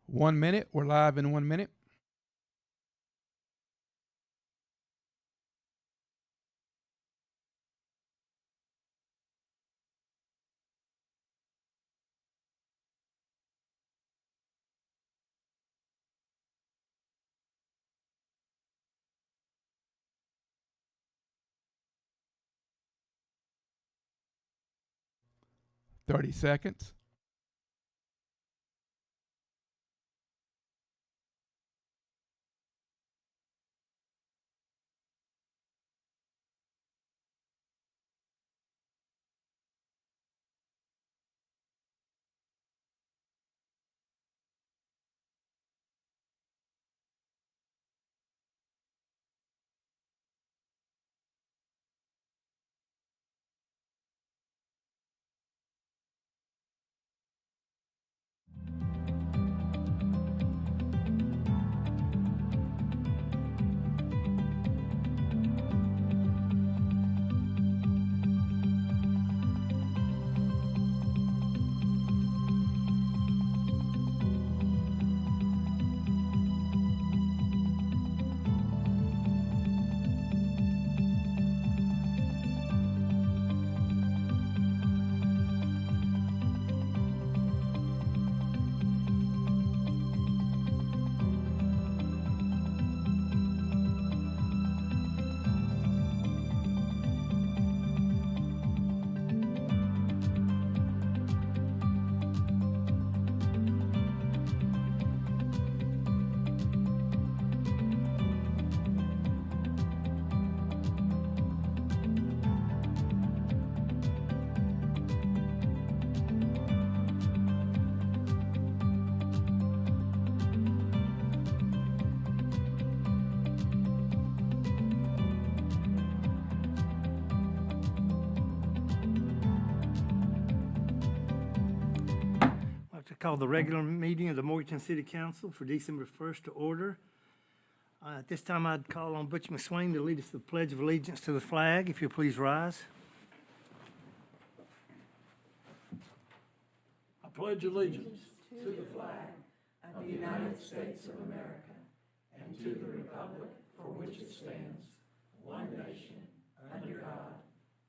1 minute. We're live in 1 minute. Thirty seconds. I'd like to call the regular meeting of the Morganton City Council for December 1st to order. At this time, I'd call on Butch McSwain to lead us to the Pledge of Allegiance to the flag. If you'll please rise. I pledge allegiance to the flag of the United States of America and to the republic for which it stands, one nation, under God,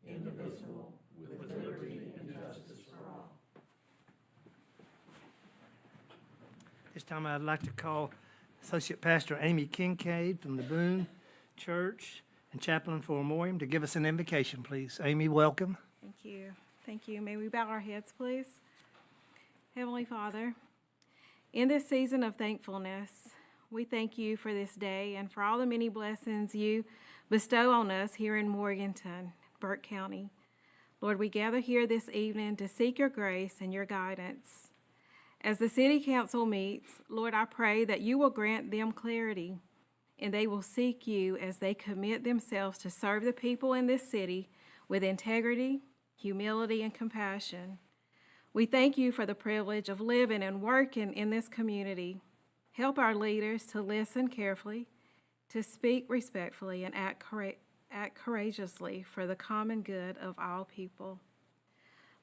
indivisible, with liberty and justice for all. This time, I'd like to call Associate Pastor Amy Kincaid from the Boone Church and Chaplain for Memoriam to give us an invocation, please. Amy, welcome. Thank you. Thank you. May we bow our heads, please? Heavenly Father, in this season of thankfulness, we thank you for this day and for all the many blessings you bestow on us here in Morganton, Burke County. Lord, we gather here this evening to seek your grace and your guidance. As the City Council meets, Lord, I pray that you will grant them clarity and they will seek you as they commit themselves to serve the people in this city with integrity, humility, and compassion. We thank you for the privilege of living and working in this community. Help our leaders to listen carefully, to speak respectfully, and act courageously for the common good of all people.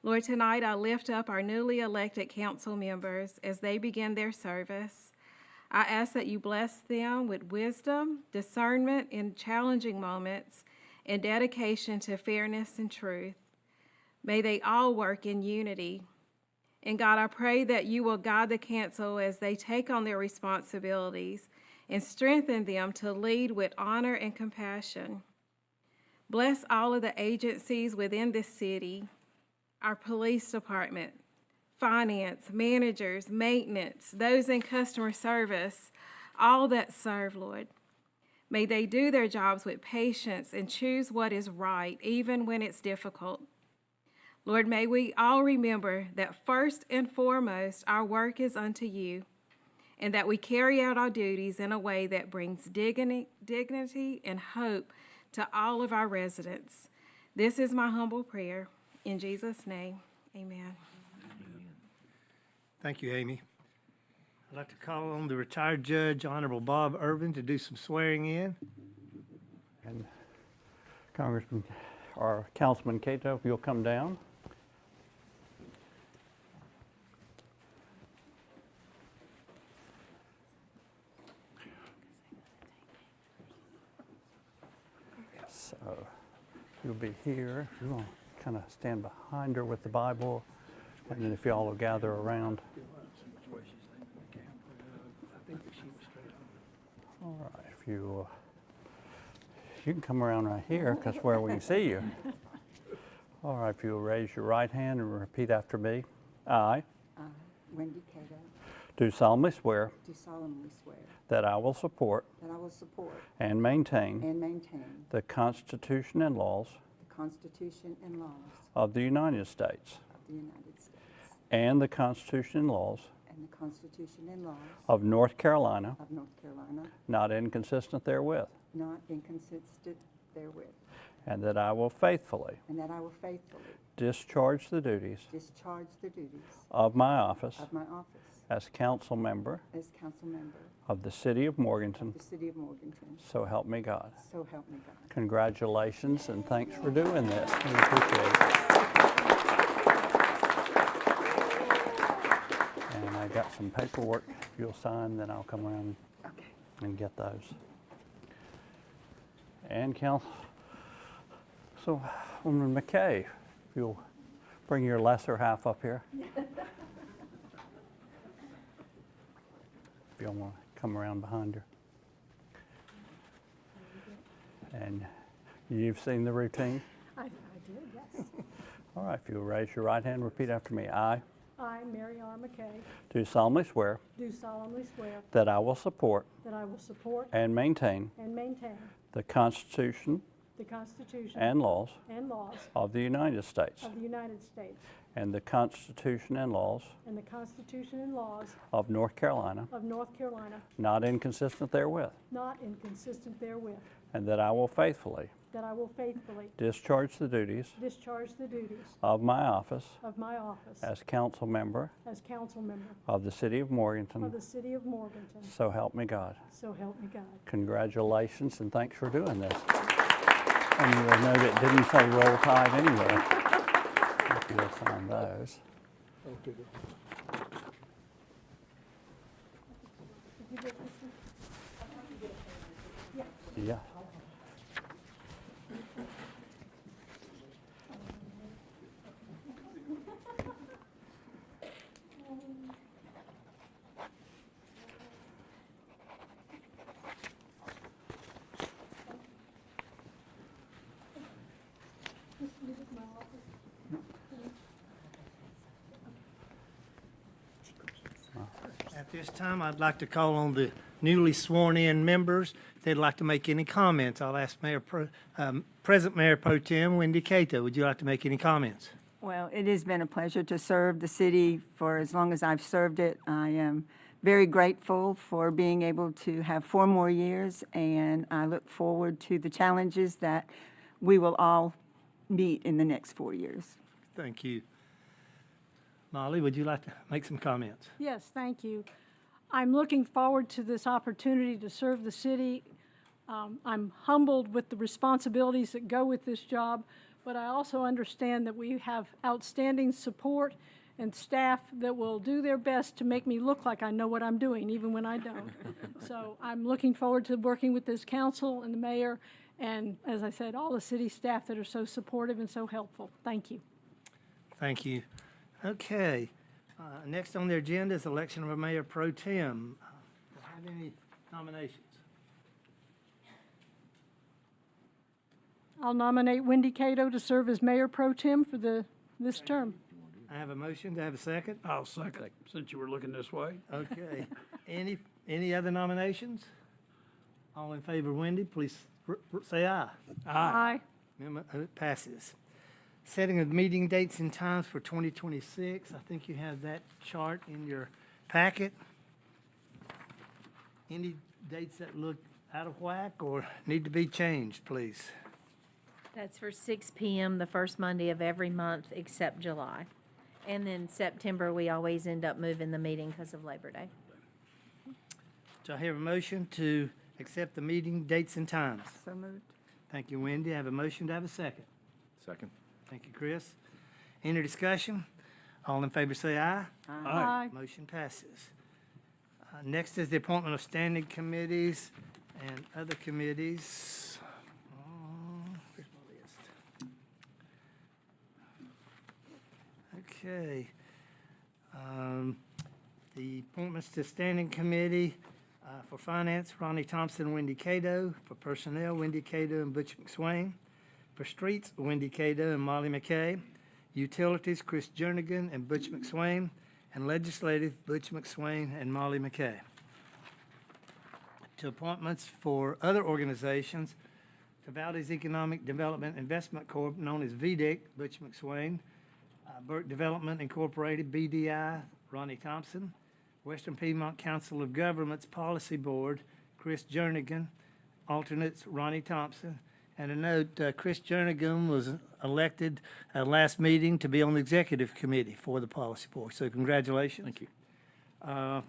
Lord, tonight I lift up our newly elected council members as they begin their service. I ask that you bless them with wisdom, discernment in challenging moments, and dedication to fairness and truth. May they all work in unity. And God, I pray that you will guide the council as they take on their responsibilities and strengthen them to lead with honor and compassion. Bless all of the agencies within this city, our police department, finance, managers, maintenance, those in customer service, all that serve, Lord. May they do their jobs with patience and choose what is right, even when it's difficult. Lord, may we all remember that first and foremost, our work is unto you, and that we carry out our duties in a way that brings dignity and hope to all of our residents. This is my humble prayer. In Jesus' name, amen. Thank you, Amy. I'd like to call on the retired judge, Honorable Bob Irvin, to do some swearing in. And Congressman or Councilman Cato, if you'll come down. you'll be here, if you want to kind of stand behind her with the Bible, and then if y'all will gather around. All right, if you can come around right here, because where we can see you. All right, if you'll raise your right hand and repeat after me. I Wendy Cato, do solemnly swear do solemnly swear that I will support that I will support and maintain and maintain the Constitution and laws the Constitution and laws of the United States of the United States and the Constitution and laws and the Constitution and laws of North Carolina, of North Carolina, not inconsistent therewith, not inconsistent therewith, and that I will faithfully and that I will faithfully discharge the duties discharge the duties of my office of my office as council member as council member of the City of Morganton, of the City of Morganton. so help me God. So help me God. Congratulations and thanks for doing this. We appreciate it. And I got some paperwork you'll sign, then I'll come around Okay. and get those. And Councilwoman McKay, if you'll bring your lesser half up here. If y'all want to come around behind her. And you've seen the routine? I did, yes. All right, if you'll raise your right hand, repeat after me. I I, Mary R. McKay, do solemnly swear do solemnly swear that I will support that I will support and maintain and maintain the Constitution the Constitution and laws and laws of the United States of the United States and the Constitution and laws and the Constitution and laws of North Carolina, of North Carolina, not inconsistent therewith, not inconsistent therewith, and that I will faithfully that I will faithfully discharge the duties discharge the duties of my office of my office as council member as council member of the City of of Morganton, the City of Morganton. so help me God. So help me God. Congratulations and thanks for doing this. And you will note it didn't say roll tide anywhere. If you'll sign those. Did you get this one? Yeah. At this time, I'd like to call on the newly sworn-in members. If they'd like to make any comments, I'll ask Present Mayor Pro Tem Wendy Cato. Would you like to make any comments? Well, it has been a pleasure to serve the city for as long as I've served it. I am very grateful for being able to have 4 more years, and I look forward to the challenges that we will all meet in the next 4 years. Thank you. Molly, would you like to make some comments? Yes, thank you. I'm looking forward to this opportunity to serve the city. I'm humbled with the responsibilities that go with this job, but I also understand that we have outstanding support and staff that will do their best to make me look like I know what I'm doing, even when I don't. So I'm looking forward to working with this council and the mayor, and as I said, all the city staff that are so supportive and so helpful. Thank you. Thank you. Okay. Next on the agenda is election of a mayor pro tem. Do I have any nominations? I'll nominate Wendy Cato to serve as mayor pro tem for this term. I have a motion. Do I have a second? I'll second, since you were looking this way. Okay. Any other nominations? All in favor of Wendy, please say aye. Aye. Amendment passes. Setting of meeting dates and times for 2026. I think you have that chart in your packet. Any dates that look out of whack or need to be changed, please? That's for 6 p.m. the first Monday of every month except July. And then September, we always end up moving the meeting because of Labor Day. Do I hear a motion to accept the meeting dates and times? So moved. Thank you, Wendy. I have a motion. To have a second? Second. Thank you, Chris. Any discussion? All in favor say aye. Aye. Motion passes. Next is the appointment of standing committees and other committees. Here's my list. Okay. The appointments to standing committee, for finance, Ronnie Thompson, Wendy Cato. For personnel, Wendy Cato and Butch McSwain. For streets, Wendy Cato and Molly McKay. Utilities, Chris Jernigan and Butch McSwain. And legislative, Butch McSwain and Molly McKay. To appointments for other organizations, to Valdez Economic Development Investment Corp., known as VDIC, Butch McSwain. Burke Development Incorporated, BDI, Ronnie Thompson. Western Piedmont Council of Governments Policy Board, Chris Jernigan. Alternates, Ronnie Thompson. And a note, Chris Jernigan was elected at last meeting to be on the executive committee for the policy board. So congratulations. Thank you.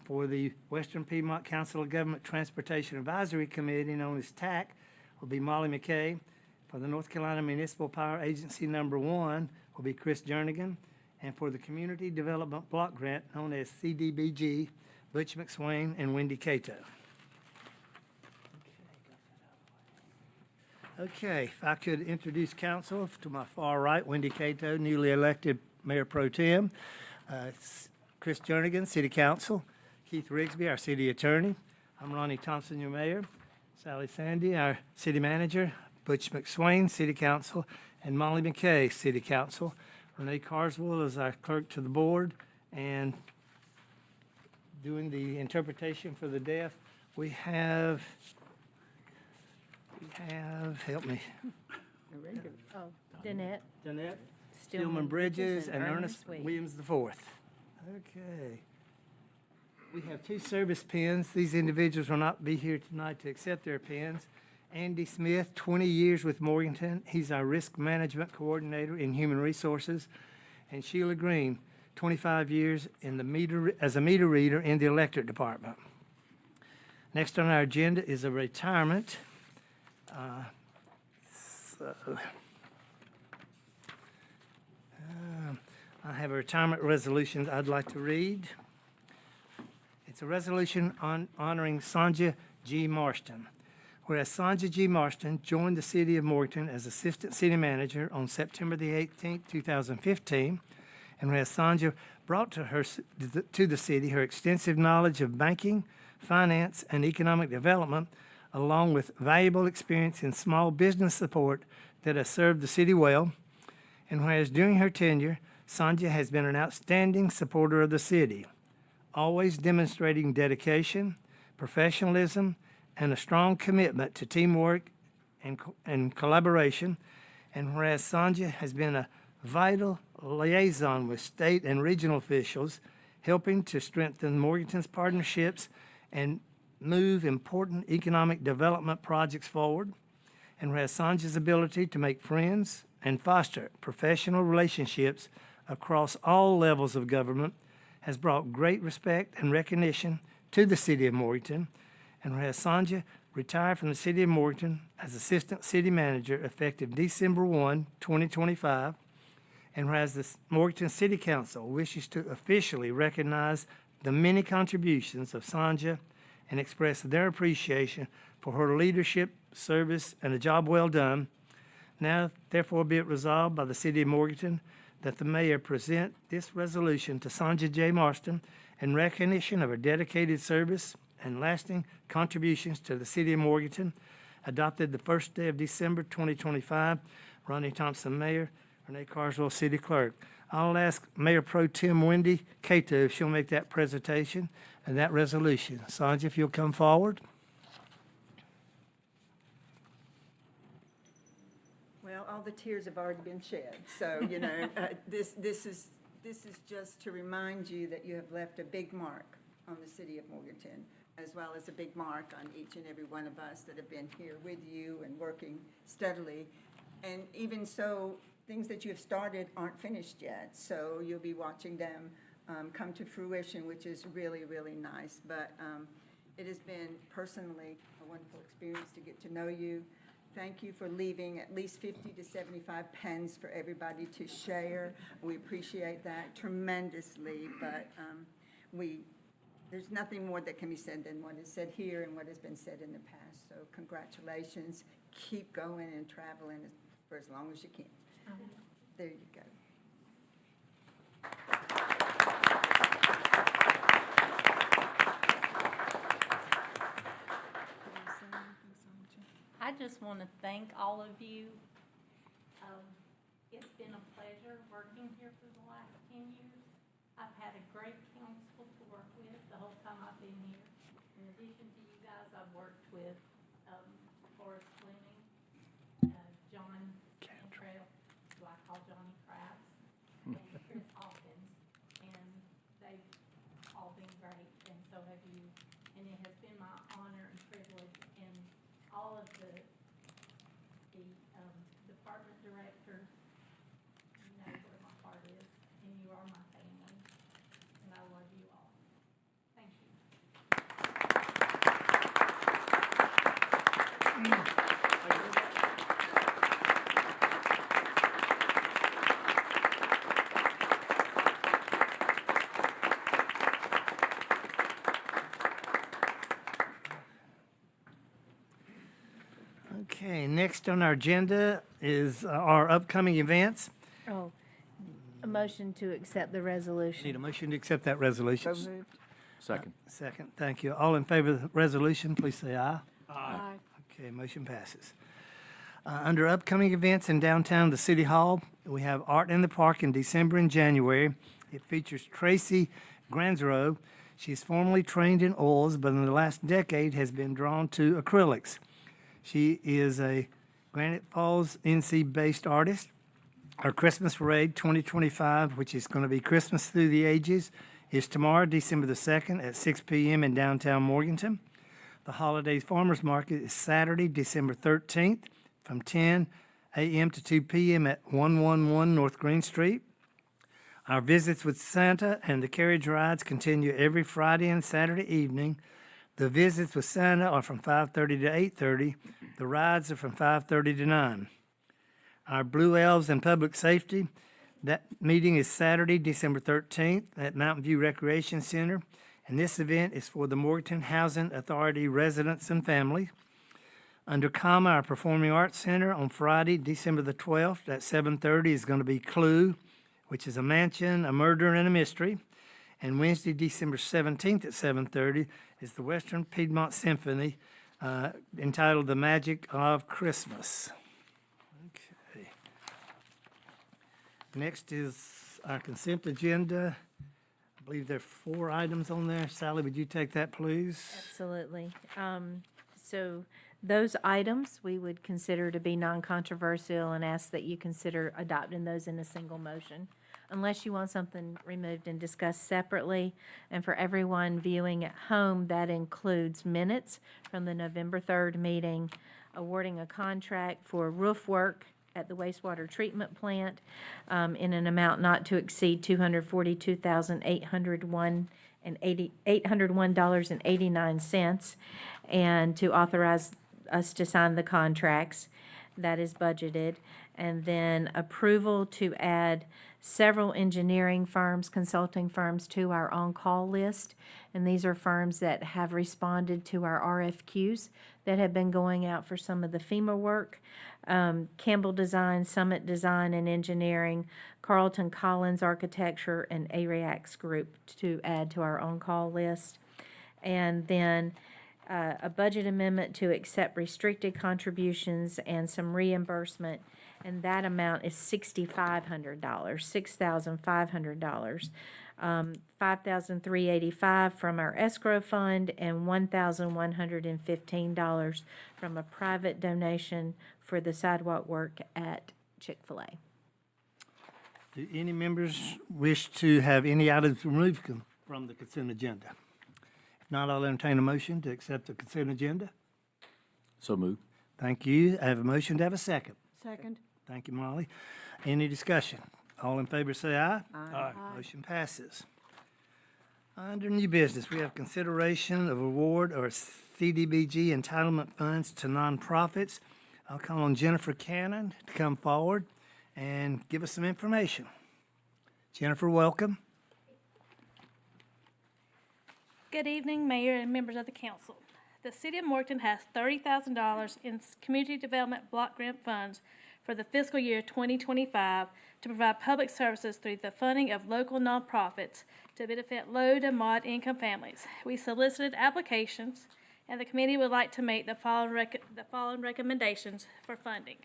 For the Western Piedmont Council of Government Transportation Advisory Committee, known as TAC, will be Molly McKay. For the North Carolina Municipal Power Agency number 1 will be Chris Jernigan. And for the Community Development Block Grant, known as CDBG, Butch McSwain and Wendy Cato. Okay, if I could introduce council to my far right, Wendy Cato, newly elected Mayor Pro Tem. Chris Jernigan, City Council. Keith Rigsby, our City Attorney. I'm Ronnie Thompson, your Mayor. Sally Sandy, our City Manager. Butch McSwain, City Council. And Molly McKay, City Council. Renee Carswell is our clerk to the board. And doing the interpretation for the deaf, we have, help me, Oh, Danette Danette Stillman Stillman Bridges and Ernest Ernest Williams IV. Okay. We have 2 service pins. These individuals will not be here tonight to accept their pins. Andy Smith, 20 years with Morganton. He's our risk management coordinator in human resources. And Sheila Green, 25 years in the as a meter reader in the electric department. Next on our agenda is a retirement. I have a retirement resolution I'd like to read. It's a resolution honoring Sonja G. Marston. Whereas Sonja G. Marston joined the City of Morganton as Assistant City Manager on September the 18th, 2015, and whereas Sonja brought to the city her extensive knowledge of banking, finance, and economic development, along with valuable experience in small business support that has served the city well, and whereas during her tenure, Sonja has been an outstanding supporter of the city, always demonstrating dedication, professionalism, and a strong commitment to teamwork and collaboration. And whereas Sonja has been a vital liaison with state and regional officials, helping to strengthen Morganton's partnerships and move important economic development projects forward. And whereas Sonja's ability to make friends and foster professional relationships across all levels of government has brought great respect and recognition to the City of Morganton. And whereas Sonja retired from the City of Morganton as Assistant City Manager effective December 1, 2025, and whereas the Morganton City Council wishes to officially recognize the many contributions of Sonja and express their appreciation for her leadership, service, and a job well done, now therefore be it resolved by the City of Morganton that the mayor present this resolution to Sonja J. Marston in recognition of her dedicated service and lasting contributions to the City of Morganton, adopted the first day of December 2025. Ronnie Thompson, Mayor. Renee Carswell, City Clerk. I'll ask Mayor Pro Tem Wendy Cato if she'll make that presentation and that resolution. Sonja, if you'll come forward. Well, all the tears have already been shed, so, this is just to remind you that you have left a big mark on the City of Morganton, as well as a big mark on each and every one of us that have been here with you and working steadily. And even so, things that you have started aren't finished yet, so you'll be watching them come to fruition, which is really, really nice. But it has been personally a wonderful experience to get to know you. Thank you for leaving at least 50 to 75 pens for everybody to share. We appreciate that tremendously, but there's nothing more that can be said than what is said here and what has been said in the past. So congratulations. Keep going and traveling for as long as you can. There you go. want to thank all of you. It's been a pleasure working here for the last 10 years. I've had a great council to work with the whole time I've been here. In addition to you guys, I've worked with Forrest Fleming, John Cantrell, who I call Johnny Krabs, and Chris Hawkins, and they've all been great, and so have you. And it has been my honor and privilege, and all of the department directors, you know where my heart is, and you are my family, and I love you all. Thank you. Okay, next on our agenda is our upcoming events. Oh, a motion to accept the resolution. Need a motion to accept that resolution. So moved. Second. Second, thank you. All in favor of the resolution, please say aye. Aye. Okay, motion passes. Under upcoming events in downtown the City Hall, we have Art in the Park in December and January. It features Tracy Granzero. She is formerly trained in oils, but in the last decade has been drawn to acrylics. She is a Granite Falls, NC-based artist. Our Christmas Parade 2025, which is going to be Christmas Through the Ages, is tomorrow, December the 2nd at 6 p.m. in downtown Morganton. The Holidays Farmers Market is Saturday, December 13th from 10 a.m. to 2 p.m. at 111 North Green Street. Our visits with Santa and the carriage rides continue every Friday and Saturday evening. The visits with Santa are from 5:30 to 8:30. The rides are from 5:30 to 9. Our Blue Elves and Public Safety, that meeting is Saturday, December 13th at Mountain View Recreation Center. And this event is for the Morganton Housing Authority residents and families. Under Comma, our Performing Arts Center on Friday, December the 12th at 7:30 is going to be Clue, which is a mansion, a murder, and a mystery. And Wednesday, December 17th at 7:30 is the Western Piedmont Symphony entitled The Magic of Christmas. Okay. Next is our consent agenda. I believe there are 4 items on there. Sally, would you take that, please? Absolutely. So those items we would consider to be non-controversial and ask that you consider adopting those in a single motion, unless you want something removed and discussed separately. And for everyone viewing at home, that includes minutes from the November 3rd meeting, awarding a contract for roof work at the wastewater treatment plant in an amount not to exceed $242,801.89, and to authorize us to sign the contracts. That is budgeted. And then approval to add several engineering firms, consulting firms to our on-call list. And these are firms that have responded to our RFQs that have been going out for some of the FEMA work. Campbell Design, Summit Design and Engineering, Carlton Collins Architecture, and AREAX Group to add to our on-call list. And then a budget amendment to accept restricted contributions and some reimbursement, and that amount is $6,500, $6,500. $5,385 from our escrow fund and $1,115 from a private donation for the sidewalk work at Chick-fil-A. Do any members wish to have any items removed from the consent agenda? If not, I'll entertain a motion to accept the consent agenda. So moved. Thank you. I have a motion to have a second. Second. Thank you, Molly. Any discussion? All in favor say aye. Aye. Motion passes. Under new business, we have consideration of award or CDBG entitlement funds to nonprofits. I'll call on Jennifer Cannon to come forward and give us some information. Jennifer, welcome. Good evening, Mayor and members of the council. The City of Morganton has $30,000 in community development block grant funds for the fiscal year 2025 to provide public services through the funding of local nonprofits to benefit low to moderate income families. We solicited applications and the committee would like to make the following recommendations for funding.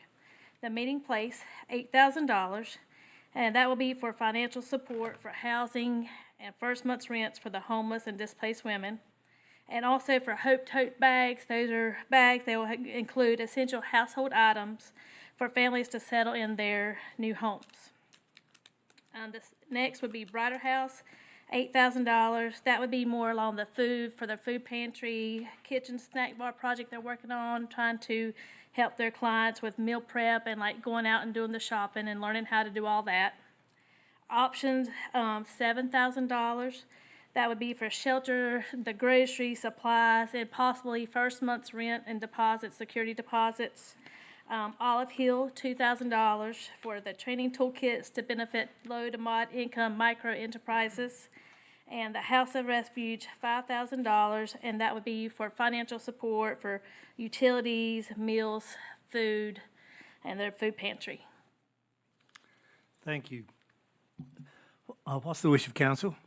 The meeting place, $8,000, and that will be for financial support for housing and first month's rents for the homeless and displaced women. And also for Hope Tote bags. Those are bags that will include essential household items for families to settle in their new homes. This next would be Brighter House, $8,000. That would be more along the food, for their food pantry, kitchen snack bar project they're working on, trying to help their clients with meal prep and like going out and doing the shopping and learning how to do all that. Options, $7,000. That would be for shelter, the grocery, supplies, and possibly first month's rent and deposits, security deposits. Olive Hill, $2,000 for the training toolkits to benefit low to moderate income micro enterprises. And the House of Refuge, $5,000, and that would be for financial support for utilities, meals, food, and their food pantry. Thank you. What's the wish of council?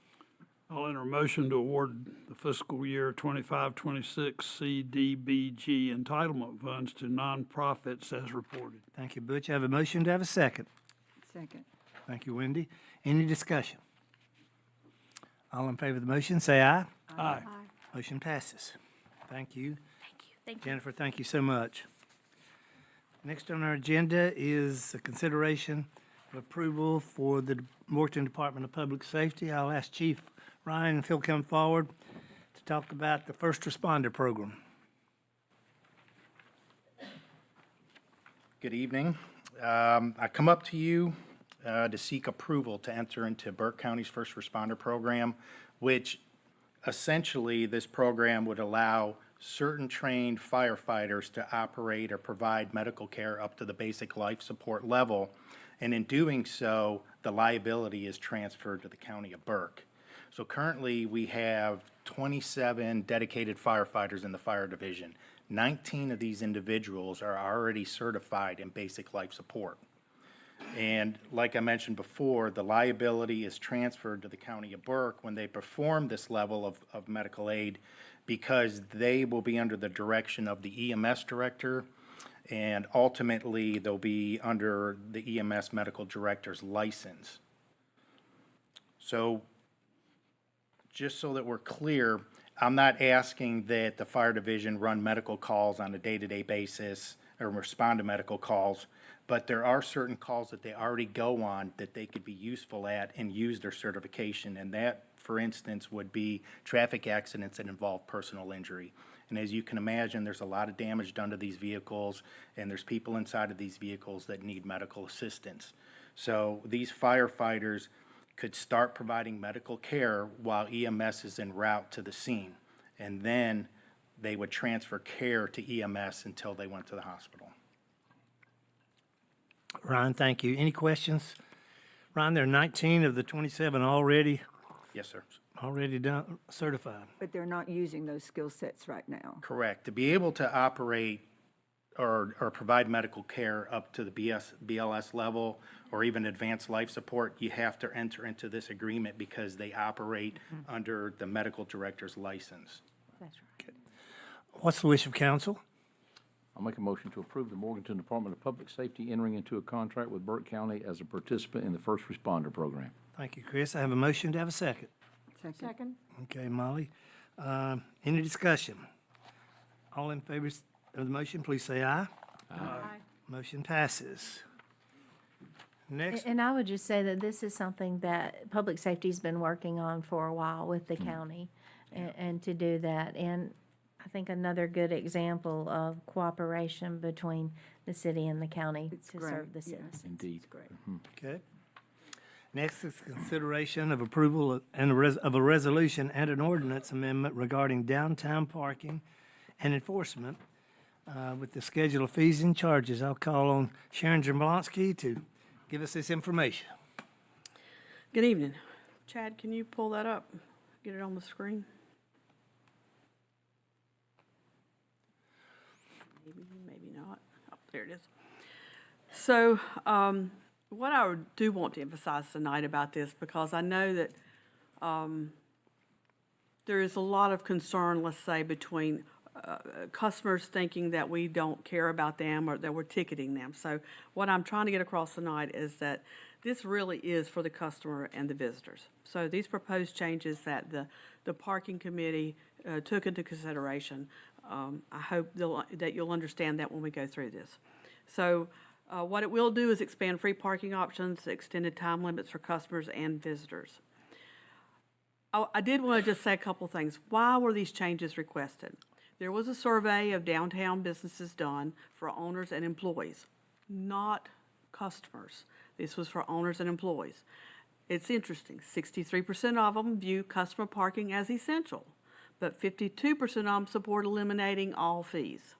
I'll enter a motion to award the fiscal year 25-26 CDBG entitlement funds to nonprofits as reported. Thank you, Butch. I have a motion. Do I have a second? Second. Thank you, Wendy. Any discussion? All in favor of the motion, say aye. Aye. Motion passes. Thank you. Thank you. Jennifer, thank you so much. Next on our agenda is a consideration of approval for the Morganton Department of Public Safety. I'll ask Chief Ryan if he'll come forward to talk about the first responder program. Good evening. I come up to you to seek approval to enter into Burke County's first responder program, which essentially this program would allow certain trained firefighters to operate or provide medical care up to the basic life support level. And in doing so, the liability is transferred to the county of Burke. So currently, we have 27 dedicated firefighters in the fire division. 19 of these individuals are already certified in basic life support. And like I mentioned before, the liability is transferred to the county of Burke when they perform this level of medical aid, because they will be under the direction of the EMS director, and ultimately they'll be under the EMS medical director's license. So just so that we're clear, I'm not asking that the fire division run medical calls on a day-to-day basis or respond to medical calls, but there are certain calls that they already go on that they could be useful at and use their certification. And that, for instance, would be traffic accidents that involve personal injury. And as you can imagine, there's a lot of damage done to these vehicles, and there's people inside of these vehicles that need medical assistance. So these firefighters could start providing medical care while EMS is en route to the scene. And then they would transfer care to EMS until they went to the hospital. Ryan, thank you. Any questions? Ryan, there are 19 of the 27 already Yes, sir. done, certified. But they're not using those skill sets right now. Correct. To be able to operate or provide medical care up to the BLS level or even advanced life support, you have to enter into this agreement because they operate under the medical director's license. That's right. What's the wish of council? I'll make a motion to approve the Morganton Department of Public Safety entering into a contract with Burke County as a participant in the first responder program. Thank you, Chris. I have a motion. To have a second? Second. Okay, Molly. Any discussion? All in favor of the motion, please say aye. Aye. Motion passes. Next, And I would just say that this is something that public safety's been working on for a while with the county, and to do that. And I think another good example of cooperation between the city and the county It's to great, serve the yes. citizens. Indeed. Great. okay. Next is consideration of approval of a resolution and an ordinance amendment regarding downtown parking and enforcement with the schedule of fees and charges. I'll call on Sharon Jablonski to give us this information. Good evening. Chad, can you pull that up? Get it on the screen? Maybe, maybe not. Oh, there it is. So, what I do want to emphasize tonight about this, because I know that there is a lot of concern, let's say, between customers thinking that we don't care about them or that we're ticketing them. So what I'm trying to get across tonight is that this really is for the customer and the visitors. So these proposed changes that the parking committee took into consideration, I hope that you'll understand that when we go through this. So what it will do is expand free parking options, extended time limits for customers and visitors. I did want to just say a couple things. Why were these changes requested? There was a survey of downtown businesses done for owners and employees, not customers. This was for owners and employees. It's interesting, 63% of them view customer parking as essential, but 52% of them support eliminating all fees.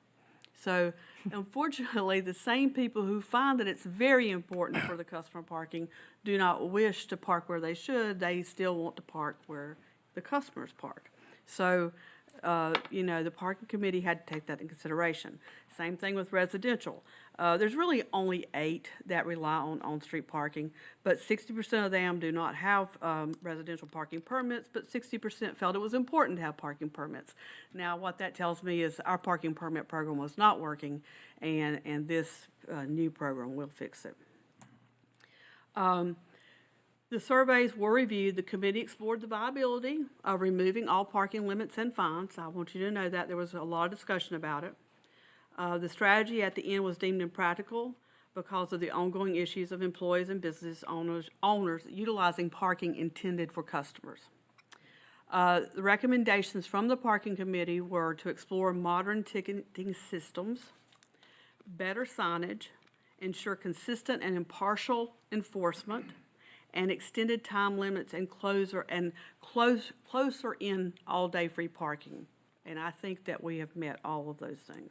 So unfortunately, the same people who find that it's very important for the customer parking do not wish to park where they should. They still want to park where the customers park. So, the parking committee had to take that in consideration. Same thing with residential. There's really only 8 that rely on on-street parking, but 60% of them do not have residential parking permits, but 60% felt it was important to have parking permits. Now, what that tells me is our parking permit program was not working, and this new program will fix it. The surveys were reviewed. The committee explored the viability of removing all parking limits and fines. I want you to know that there was a lot of discussion about it. The strategy at the end was deemed impractical because of the ongoing issues of employees and business owners utilizing parking intended for customers. The recommendations from the parking committee were to explore modern ticketing systems, better signage, ensure consistent and impartial enforcement, and extended time limits and closer in all-day free parking. And I think that we have met all of those things.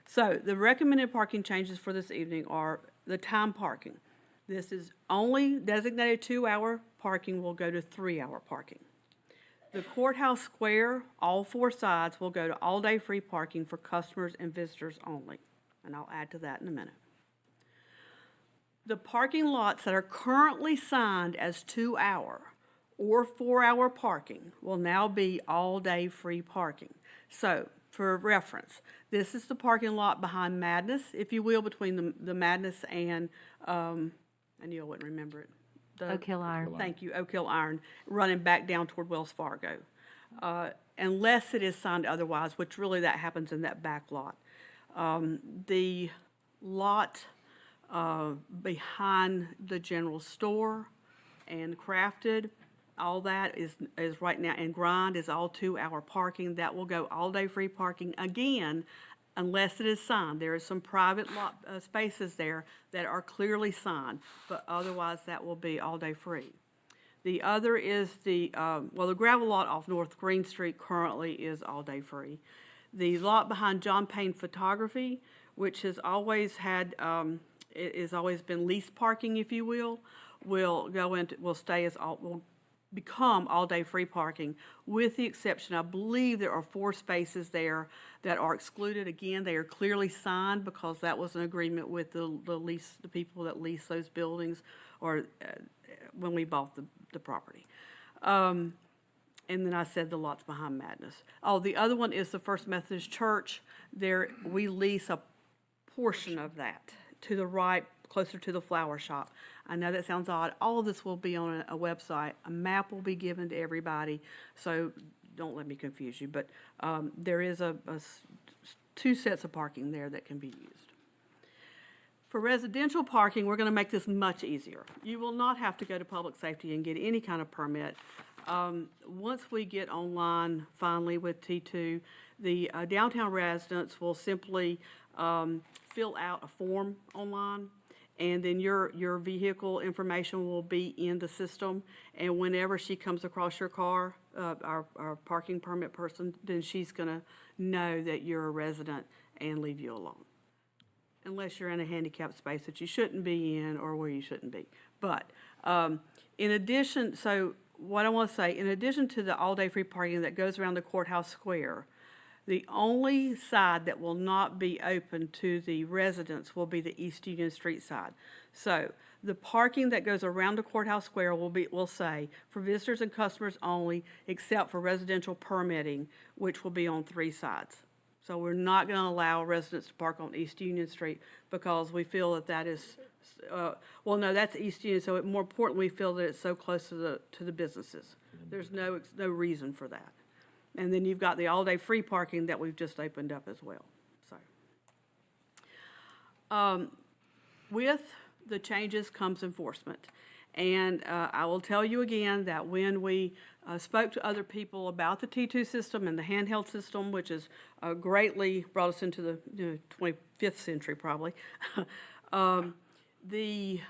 So the recommended parking changes for this evening are the time parking. This is only designated 2-hour parking will go to 3-hour parking. The courthouse square, all 4 sides will go to all-day free parking for customers and visitors only. And I'll add to that in a minute. The parking lots that are currently signed as 2-hour or 4-hour parking will now be all-day free parking. So, for reference, this is the parking lot behind Madness, if you will, between the Madness and, I knew I wouldn't remember it. Oak Hill Iron. Thank you, Oak Hill Iron, running back down toward Wells Fargo. Unless it is signed otherwise, which really that happens in that back lot. The lot behind the general store and Crafted, all that is right now, and Grind is all 2-hour parking. That will go all-day free parking again, unless it is signed. There is some private lot spaces there that are clearly signed, but otherwise that will be all-day free. The other is the gravel lot off North Green Street currently is all-day free. The lot behind John Payne Photography, which has always had it has always been leased parking, if you will become all-day free parking, with the exception, I believe there are 4 spaces there that are excluded. Again, they are clearly signed because that was an agreement with the people that lease those buildings, or when we bought the property. And then I said the lots behind Madness. Oh, the other one is the First Methodist Church. There, we lease a portion of that to the right, closer to the flower shop. I know that sounds odd. All of this will be on a website. A map will be given to everybody, so don't let me confuse you. But there is 2 sets of parking there that can be used. For residential parking, we're going to make this much easier. You will not have to go to public safety and get any kind of permit. Once we get online finally with T2, the downtown residents will simply fill out a form online, and then your vehicle information will be in the system. And whenever she comes across your car, our parking permit person, then she's going to know that you're a resident and leave you alone. Unless you're in a handicapped space that you shouldn't be in or where you shouldn't be. But in addition, so what I want to say, in addition to the all-day free parking that goes around the courthouse square, the only side that will not be open to the residents will be the East Union Street side. So The parking that goes around the courthouse square will say, for visitors and customers only, except for residential permitting, which will be on 3 sides. So we're not going to allow residents to park on East Union Street because we feel that that is, well, no, that's East Union, so more important, we feel that it's so close to the businesses. There's no reason for that. And then you've got the all-day free parking that we've just opened up as well, so. With the changes comes enforcement. And I will tell you again that when we spoke to other people about the T2 system and the handheld system, which has greatly brought us into the 25th century probably, the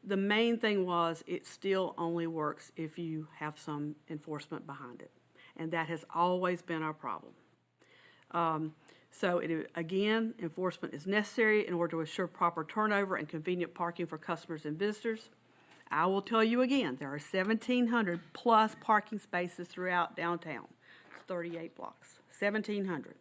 main thing was it still only works if you have some enforcement behind it. And that has always been our problem. So again, enforcement is necessary in order to assure proper turnover and convenient parking for customers and visitors. I will tell you again, there are 1,700 plus parking spaces throughout downtown. It's 38 blocks, 1,700.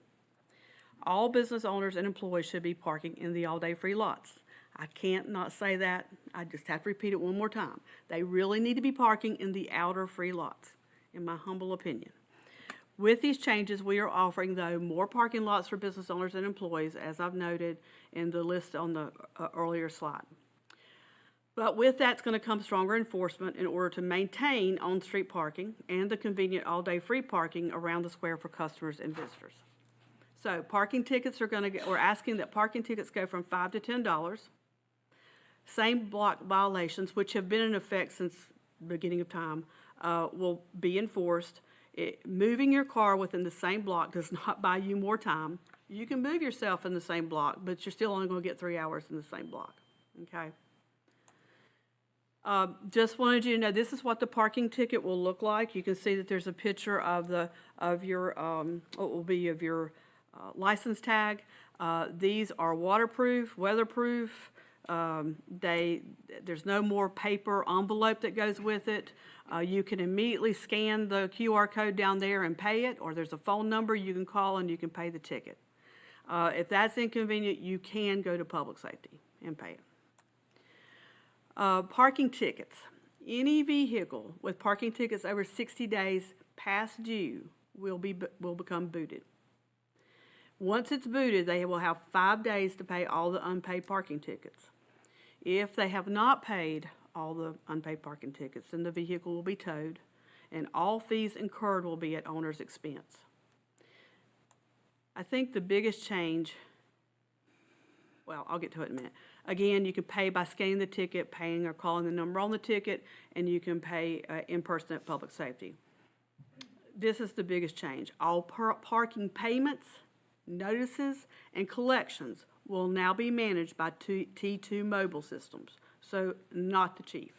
All business owners and employees should be parking in the all-day free lots. I can't not say that. I just have to repeat it one more time. They really need to be parking in the outer free lots, in my humble opinion. With these changes, we are offering, though, more parking lots for business owners and employees, as I've noted in the list on the earlier slide. But with that, it's going to come stronger enforcement in order to maintain on-street parking and the convenient all-day free parking around the square for customers and visitors. So parking tickets are going to, we're asking that parking tickets go from $5 to $10. Same block violations, which have been in effect since the beginning of time, will be enforced. Moving your car within the same block does not buy you more time. You can move yourself in the same block, but you're still only going to get 3 hours in the same block, okay? Just wanted you to know, this is what the parking ticket will look like. You can see that there's a picture of your what will be of your license tag. These are waterproof, weatherproof. There's no more paper envelope that goes with it. You can immediately scan the QR code down there and pay it, or there's a phone number you can call and you can pay the ticket. If that's inconvenient, you can go to public safety and pay it. Parking tickets. Any vehicle with parking tickets over 60 days past due will become booted. Once it's booted, they will have 5 days to pay all the unpaid parking tickets. If they have not paid all the unpaid parking tickets, then the vehicle will be towed, and all fees incurred will be at owner's expense. I think the biggest change, well, I'll get to it in a minute. Again, you can pay by scanning the ticket, paying or calling the number on the ticket, and you can pay in person at public safety. This is the biggest change. All parking payments, notices, and collections will now be managed by T2 mobile systems, so not the chief.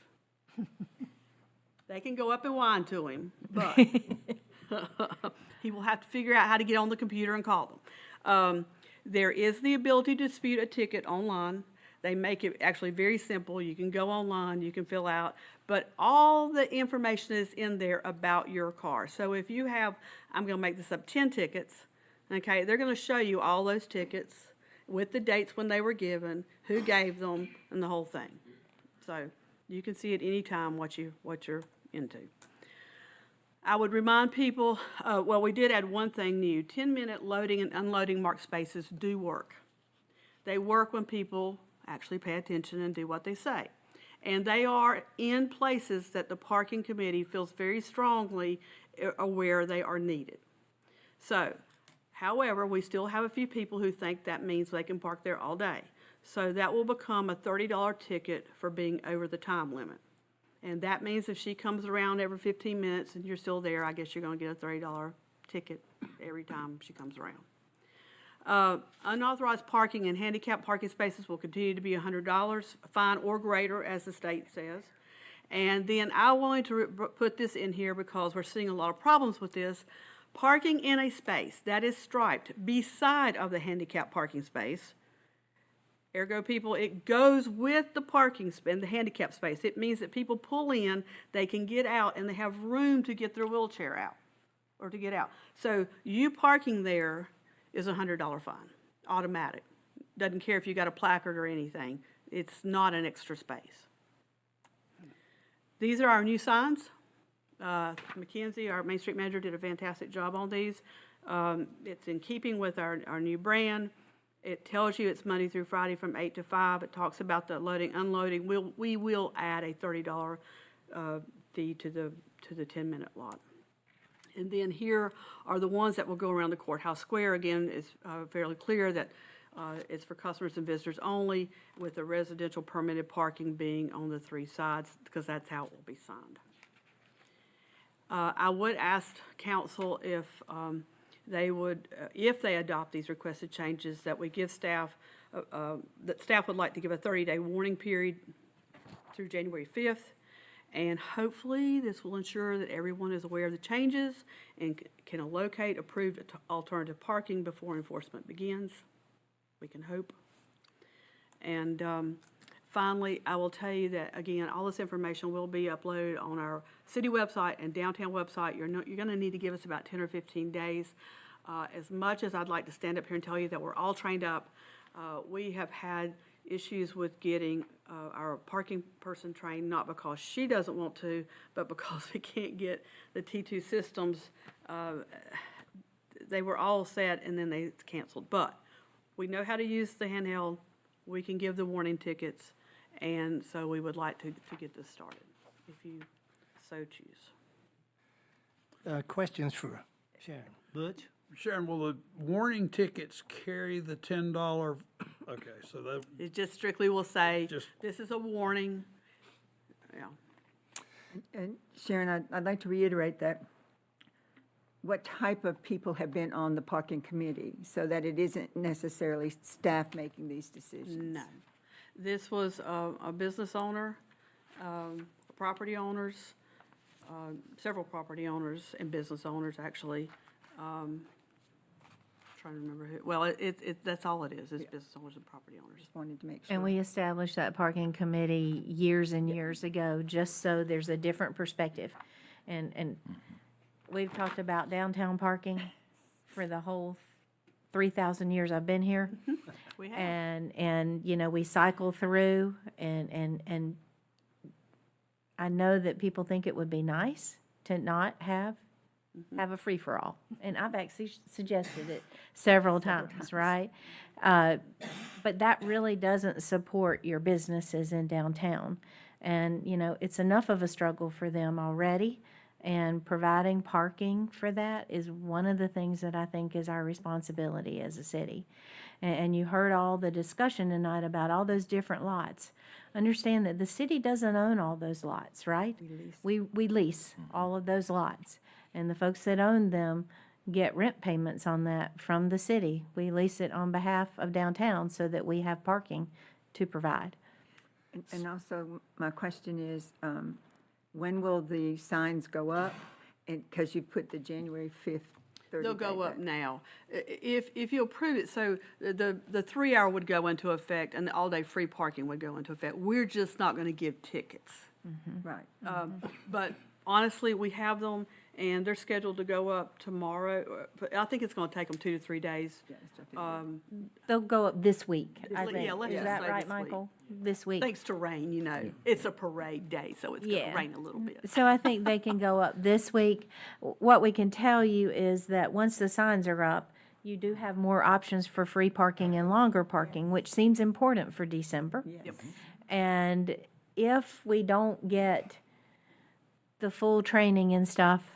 They can go up and whine to him, but he will have to figure out how to get on the computer and call them. There is the ability to dispute a ticket online. They make it actually very simple. You can go online, you can fill out, but all the information is in there about your car. So if you have, I'm going to make this up, 10 tickets, okay, they're going to show you all those tickets with the dates when they were given, who gave them, and the whole thing. So you can see at any time what you're into. I would remind people, well, we did add one thing new. 10-minute loading and unloading marked spaces do work. They work when people actually pay attention and do what they say. And they are in places that the parking committee feels very strongly where they are needed. So, however, we still have a few people who think that means they can park there all day. So that will become a $30 ticket for being over the time limit. And that means if she comes around every 15 minutes and you're still there, I guess you're going to get a $30 ticket every time she comes around. Unauthorized parking and handicapped parking spaces will continue to be $100, fine or greater, as the state says. And then I wanted to put this in here because we're seeing a lot of problems with this. Parking in a space that is striped beside of the handicapped parking space, ergo people, it goes with the parking and the handicap space. It means that people pull in, they can get out, and they have room to get their wheelchair out or to get out. So you parking there is a $100 fine, automatic. Doesn't care if you got a placard or anything. It's not an extra space. These are our new signs. Mackenzie, our Main Street manager, did a fantastic job on these. It's in keeping with our new brand. It tells you it's Monday through Friday from 8 to 5. It talks about the loading, unloading. We will add a $30 fee to the 10-minute lot. And then here are the ones that will go around the courthouse square. Again, it's fairly clear that it's for customers and visitors only, with the residential permitted parking being on the 3 sides, because that's how it will be signed. I would ask council if they would, if they adopt these requested changes, that we give staff, that staff would like to give a 30-day warning period through January 5th. And hopefully, this will ensure that everyone is aware of the changes and can locate approved alternative parking before enforcement begins. We can hope. And finally, I will tell you that, again, all this information will be uploaded on our city website and downtown website. You're going to need to give us about 10 or 15 days. As much as I'd like to stand up here and tell you that we're all trained up, we have had issues with getting our parking person trained, not because she doesn't want to, but because we can't get the T2 systems. They were all set and then they canceled. But we know how to use the handheld. We can give the warning tickets. And so we would like to get this started, if you so choose. Questions for Sharon? Butch? Sharon, will the warning tickets carry the $10? Okay, so that, It just strictly will say, Just- this is a warning. Yeah. And Sharon, I'd like to reiterate that what type of people have been on the parking committee, so that it isn't necessarily staff making these decisions? No. This was a business owner, property owners, several property owners and business owners, actually. Trying to remember who, well, that's all it is business owners and property owners. Just wanted to make sure. And we established that parking committee years and years ago, just so there's a different perspective. And we've talked about downtown parking for the whole 3,000 years I've been here. We have. And you know, we cycle through, and I know that people think it would be nice to not have a free-for-all. And I've actually suggested it several times, right? But that really doesn't support your businesses in downtown. And, you know, it's enough of a struggle for them already. And providing parking for that is one of the things that I think is our responsibility as a city. And you heard all the discussion tonight about all those different lots. Understand that the city doesn't own all those lots, right? We lease all of those lots. And the folks that own them get rent payments on that from the city. We lease it on behalf of downtown so that we have parking to provide. And also, my question is, when will the signs go up? And, because you put the January 5th 30-day. They'll go up back. now. If you approve it, so the 3-hour would go into effect and the all-day free parking would go into effect. We're just not going to give tickets. Right. But honestly, we have them, and they're scheduled to go up tomorrow. But I think it's going to take them 2 to 3 days. Yeah, that's what I think. They'll go up this week, I Yeah, think. let's Is just that say right, this week. Michael? This week. Thanks to rain, you know, it's a parade day, so it's going Yeah. to rain a little bit. So I think they can go up this week. What we can tell you is that once the signs are up, you do have more options for free parking and longer parking, which seems important for December. Yes. And if we don't get the full training and stuff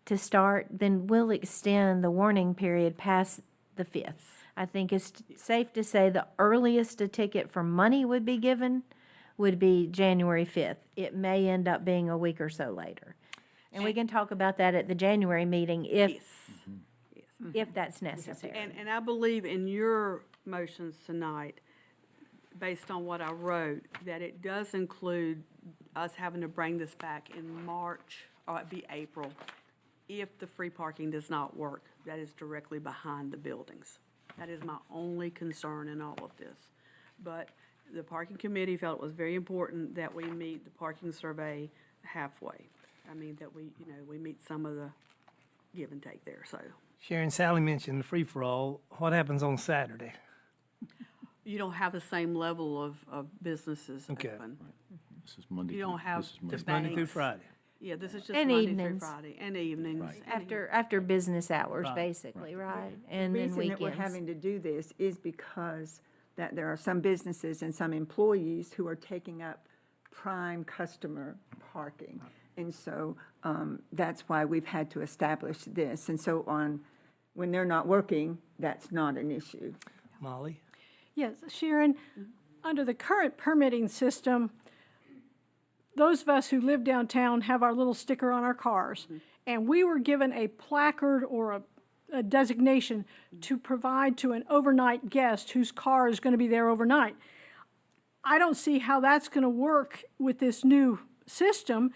to start, then we'll extend the warning period past the 5th. I think it's safe to say the earliest a ticket for money would be given would be January 5th. It may end up being a week or so later. And we can talk about that at the January meeting if that's necessary. And I believe in your motions tonight, based on what I wrote, that it does include us having to bring this back in March, or it'd be April, if the free parking does not work. That is directly behind the buildings. That is my only concern in all of this. But the parking committee felt it was very important that we meet the parking survey halfway. I mean, that we meet some of the give and take there, so. Sharon, Sally mentioned the free-for-all. What happens on Saturday? You don't have the same level of businesses Okay. open. This is Monday. You don't through- have this is Monday. Just Monday through banks. Friday. Yeah, this is just And Monday through evenings. Friday, and evenings. Right. and After business hours, Right. basically, right? And then The reason that we're weekends. having to do this is because that there are some businesses and some employees who are taking up prime customer parking. And so that's why we've had to establish this. And so when they're not working, that's not an issue. Molly? Yes, Sharon, under the current permitting system, those of us who live downtown have our little sticker on our cars. And we were given a placard or a designation to provide to an overnight guest whose car is going to be there overnight. I don't see how that's going to work with this new system,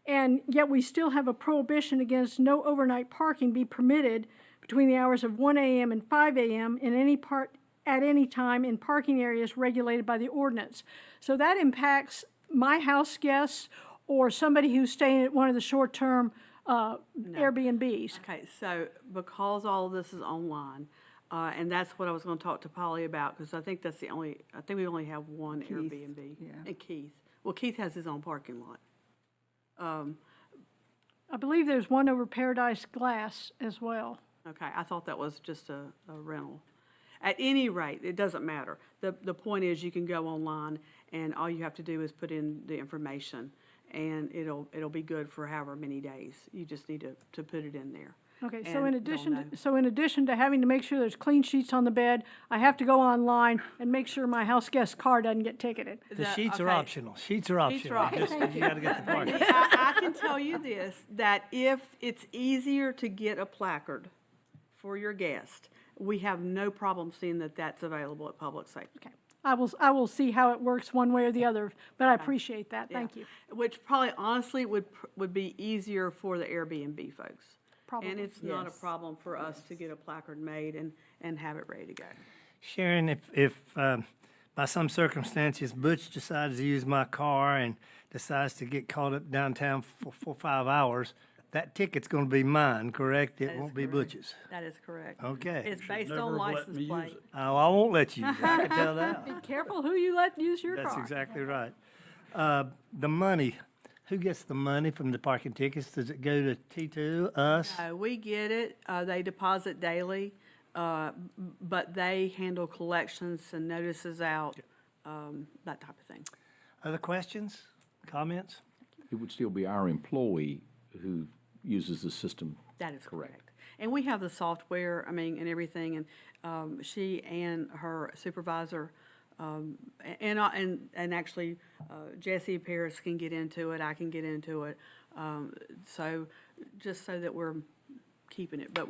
and yet we still have a prohibition against no overnight parking be permitted between the hours of 1 a.m. and 5 a.m. in any part at any time in parking areas regulated by the ordinance. So that impacts my house guests or somebody who's staying at one of the short-term Airbnbs. Okay, so because all of this is online, and that's what I was gonna talk to Polly about, because I think I think we only have one Airbnb. yeah. And Keith. Well, Keith has his own parking lot. I believe there's one over Paradise Glass as well. Okay, I thought that was just a rental. At any rate, it doesn't matter. The point is, you can go online, and all you have to do is put in the information, and it'll be good for however many days. You just need to put it in there. Okay, And so in they'll addition, know. so in addition to having to make sure there's clean sheets on the bed, I have to go online and make sure my house guest's car doesn't get ticketed. The sheets are okay. optional. Sheets are Sheets optional. are optional. Just- You gotta get the parking. I can tell you this, that if it's easier to get a placard for your guest, we have no problem seeing that that's available at Public Safety. Okay, I will see how it works one way or the other, but I appreciate that, thank you. Which probably honestly would be easier for the Airbnb folks. Probably. And it's not a Yes. problem for us to get a placard made and have it ready to go. Sharon, if by some circumstances Butch decides to use my car and decides to get caught up downtown for 4 or 5 hours, that ticket's gonna be mine, correct? It That is won't be correct. Butch's. That is correct. Okay. It's based never on have let license me use plate. it. Oh, I won't let you use it. I can tell that. Be careful who you let use your car. That's exactly right. The money, who gets the money from the parking tickets? Does it go to T2, us? We get it, they deposit daily, but they handle collections and notices out, that type of thing. Other questions, comments? It would still be our employee who uses the system. That is Correct. correct. And we have the software, and everything, and she and her supervisor, and actually, Jesse Paris can get into it, I can get into it, so, just so that we're keeping it. But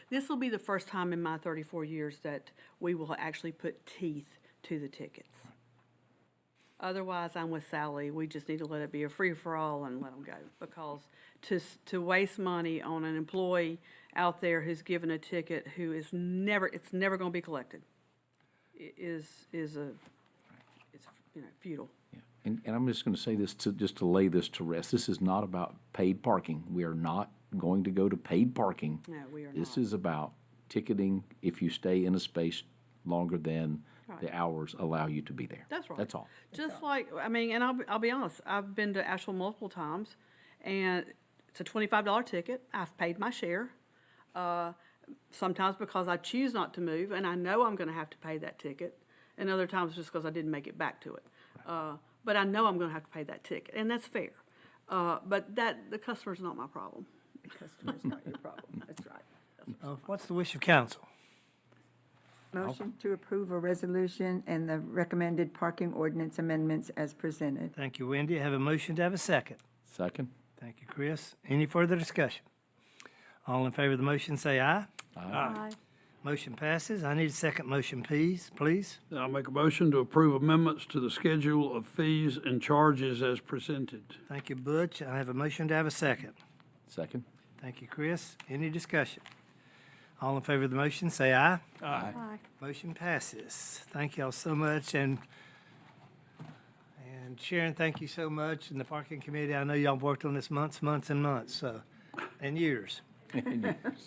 this will be the first time in my 34 years that we will actually put teeth to the tickets. Otherwise, I'm with Sally, we just need to let it be a free-for-all and let them go, because to waste money on an employee out there who's given a ticket who it's never gonna be collected, is it's futile. Yeah. And I'm just going to say this just to lay this to rest. This is not about paid parking. We are not going to go to paid parking. No, we are This not. is about ticketing if you stay in a space longer than the hours allow you to be there. That's right. That's all. Just like, and I'll be honest, I've been to Asheville multiple times, and it's a $25 ticket. I've paid my share. Sometimes because I choose not to move, and I know I'm gonna have to pay that ticket, and other times just because I didn't make it back to it. But I know I'm gonna have to pay that ticket, and that's fair. But the customer's not my problem. The customer's not your problem, that's right. What's the wish of council? Motion to approve a resolution and the recommended parking ordinance amendments as presented. Thank you, Wendy. Have a motion to have a second. Second? Thank you, Chris. Any further discussion? All in favor of the motion, say aye. Aye. Motion passes. I need a second motion, please. I'll make a motion to approve amendments to the schedule of fees and charges as presented. Thank you, Butch. I have a motion to have a second. Second? Thank you, Chris. Any discussion? All in favor of the motion, say aye. Aye. Motion passes. Thank y'all so much, and Sharon, thank you so much, and the parking committee. I know y'all worked on this months, so, and years.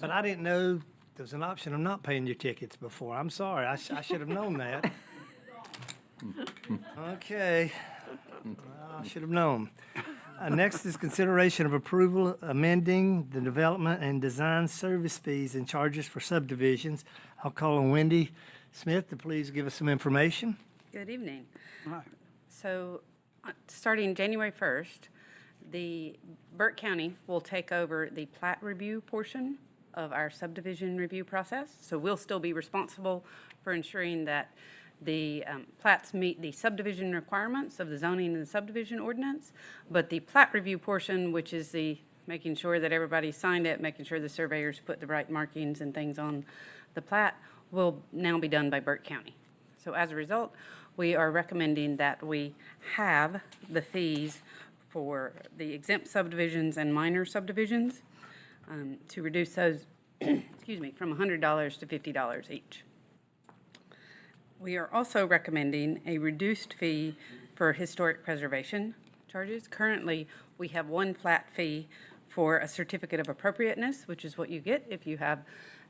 But I didn't know there was an option of not paying your tickets before. I'm sorry. I should have known that. Okay. I should have known. Next is consideration of approval amending the development and design service fees and charges for subdivisions. I'll call on Wendy Smith to please give us some information. Good evening. So, starting January 1st, the Burke County will take over the plat review portion of our subdivision review process. So we'll still be responsible for ensuring that the plats meet the subdivision requirements of the zoning and subdivision ordinance, but the plat review portion, which is the making sure that everybody signed it, making sure the surveyors put the right markings and things on the plat, will now be done by Burke County. So as a result, we are recommending that we have the fees for the exempt subdivisions and minor subdivisions to reduce those, excuse me, from $100 to $50 each. We are also recommending a reduced fee for historic preservation charges. Currently, we have one flat fee for a certificate of appropriateness, which is what you get if you have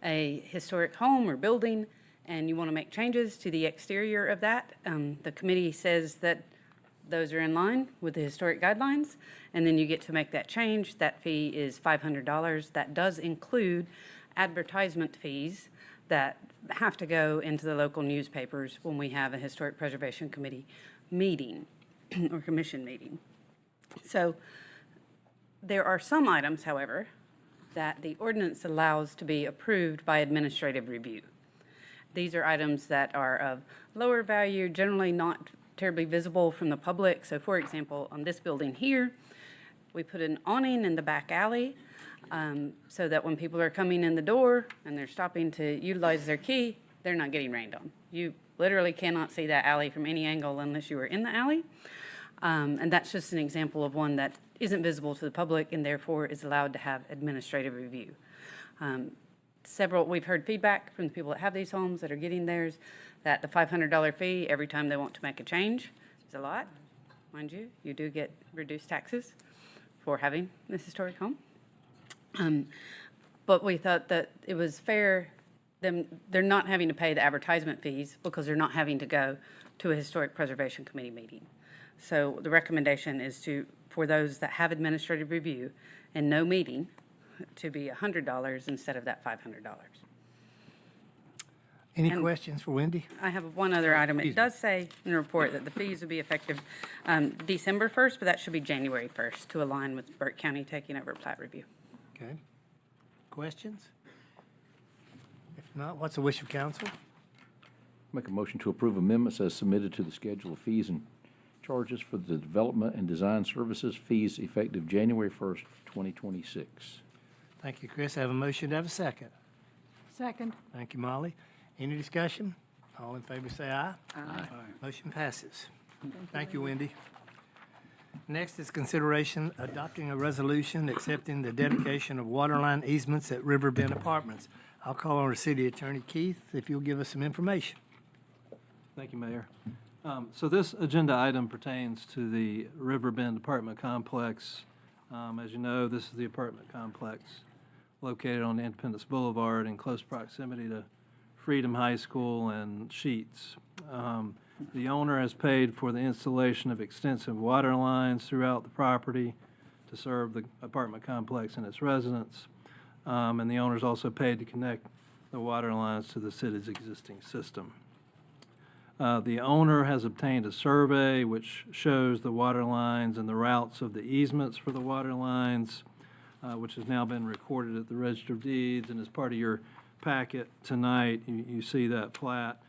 a historic home or building and you want to make changes to the exterior of that. The committee says that those are in line with the historic guidelines, and then you get to make that change. That fee is $500. That does include advertisement fees that have to go into the local newspapers when we have a Historic Preservation Committee meeting or commission meeting. So there are some items, however, that the ordinance allows to be approved by administrative review. These are items that are of lower value, generally not terribly visible from the public. So for example, on this building here, we put an awning in the back alley so that when people are coming in the door and they're stopping to utilize their key, they're not getting rained on. You literally cannot see that alley from any angle unless you are in the alley. And that's just an example of one that isn't visible to the public and therefore is allowed to have administrative review. We've heard feedback from the people that have these homes that are getting theirs, that the $500 fee every time they want to make a change is a lot. Mind you, you do get reduced taxes for having this historic home. But we thought that it was fair, they're not having to pay the advertisement fees because they're not having to go to a Historic Preservation Committee meeting. So the recommendation is for those that have administrative review and no meeting, to be $100 instead of that $500. Any questions for Wendy? I have one other item. It does say in the report that the fees will be effective December 1st, but that should be January 1st to align with Burke County taking over plat review. Okay. Questions? If not, what's the wish of council? Make a motion to approve amendments as submitted to the schedule of fees and charges for the development and design services fees effective January 1st, 2026. Thank you, Chris. I have a motion to have a second. Second. Thank you, Molly. Any discussion? All in favor say aye. Aye. Motion passes. Thank you, Wendy. Next is consideration adopting a resolution accepting the dedication of waterline easements at Riverbend Apartments. I'll call on our city attorney, Keith, if you'll give us some information. Thank you, Mayor. So this agenda item pertains to the Riverbend Apartment Complex. As you know, this is the apartment complex located on Independence Boulevard in close proximity to Freedom High School and Sheets. The owner has paid for the installation of extensive water lines throughout the property to serve the apartment complex and its residents. And the owner's also paid to connect the water lines to the city's existing system. The owner has obtained a survey which shows the water lines and the routes of the easements for the water lines, which has now been recorded at the Register of Deeds. And as part of your packet tonight, you see that plat.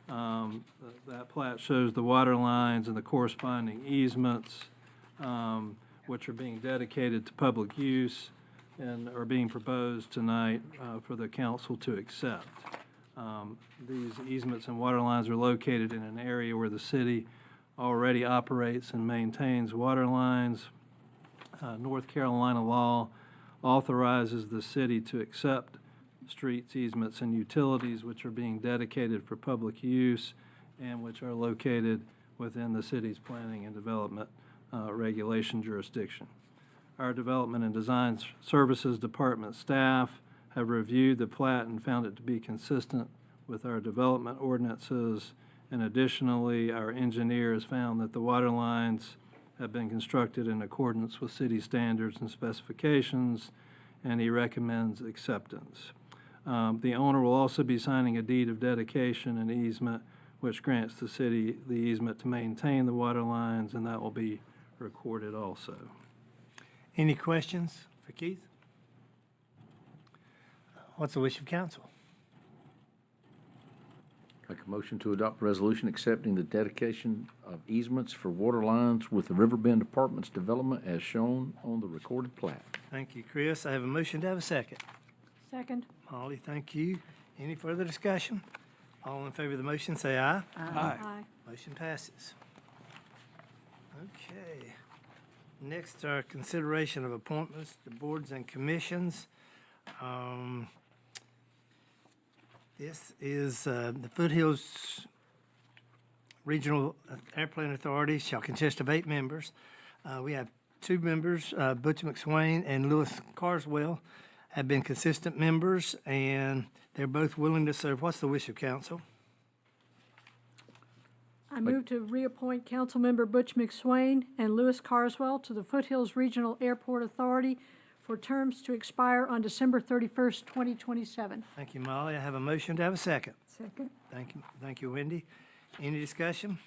That plat shows the water lines and the corresponding easements, which are being dedicated to public use and are being proposed tonight for the council to accept. These easements and water lines are located in an area where the city already operates and maintains water lines. North Carolina law authorizes the city to accept streets, easements, and utilities which are being dedicated for public use and which are located within the city's planning and development regulation jurisdiction. Our Development and Design Services Department staff have reviewed the plat and found it to be consistent with our development ordinances And additionally, our engineer has found that the water lines have been constructed in accordance with city standards and specifications, and he recommends acceptance. The owner will also be signing a deed of dedication and easement, which grants the city the easement to maintain the water lines, and that will be recorded also. Any questions for Keith? What's the wish of council? Make a motion to adopt a resolution accepting the dedication of easements for water lines with the Riverbend Apartments development as shown on the recorded plat. Thank you, Chris. I have a motion to have a second. Second. Molly, thank you. Any further discussion? All in favor of the motion, say aye. Aye. Motion passes. Okay. Next, our consideration of appointments to boards and commissions. This is the Foothills Regional Airplane Authority shall consist of 8 members. We have 2 members, Butch McSwain and Lewis Carswell, have been consistent members, and they're both willing to serve. What's the wish of council? I move to reappoint Councilmember Butch McSwain and Lewis Carswell to the Foothills Regional Airport Authority for terms to expire on December 31st, 2027. Thank you, Molly. I have a motion to have a second. Second. Thank you, Wendy. Any discussion?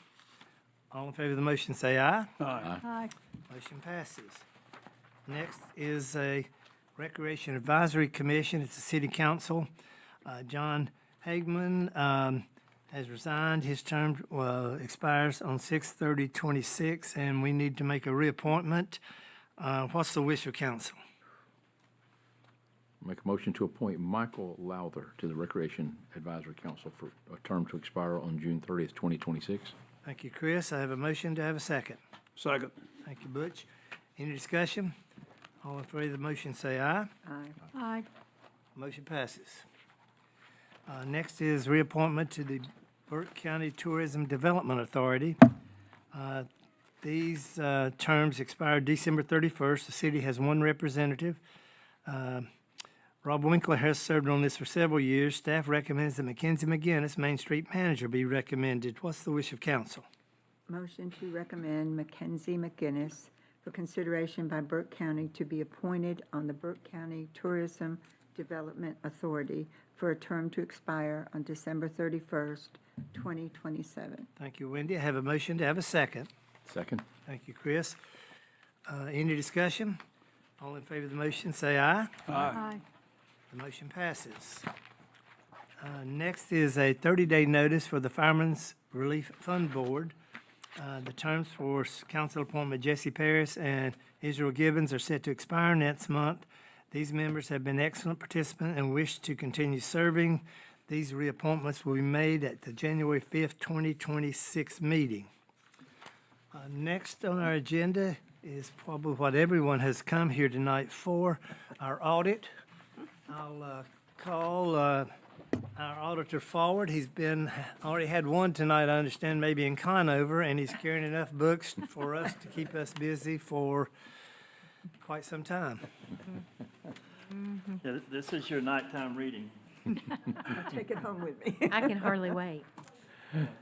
All in favor of the motion, say aye. Aye. Motion passes. Next is a Recreation Advisory Commission. It's a city council. John Hagman has resigned. His term expires on 6/30/26, and we need to make a reappointment. What's the wish of council? Make a motion to appoint Michael Lowther to the Recreation Advisory Council for a term to expire on June 30th, 2026. Thank you, Chris. I have a motion to have a second. Second. Thank you, Butch. Any discussion? All in favor of the motion, say aye. Aye. Aye. Motion passes. Next is reappointment to the Burke County Tourism Development Authority. These terms expire December 31st. The city has 1 representative. Rob Winkler has served on this for several years. Staff recommends that Mackenzie McGinnis, Main Street Manager, be recommended. What's the wish of council? Motion to recommend Mackenzie McGinnis for consideration by Burke County to be appointed on the Burke County Tourism Development Authority for a term to expire on December 31st, 2027. Thank you, Wendy. I have a motion to have a second. Second. Thank you, Chris. Any discussion? All in favor of the motion, say aye. Aye. The motion passes. Next is a 30-day notice for the Fireman's Relief Fund Board. The terms for council appointment Jesse Paris and Israel Gibbons are set to expire next month. These members have been excellent participants and wish to continue serving. These reappointments will be made at the January 5th, 2026 meeting. Next on our agenda is probably what everyone has come here tonight for, our audit. I'll call our auditor forward. He's already had one tonight, I understand, maybe in Conover, and he's carrying enough books for us to keep us busy for quite some time. Yeah, this is your nighttime reading. Take it home with me. I can hardly wait,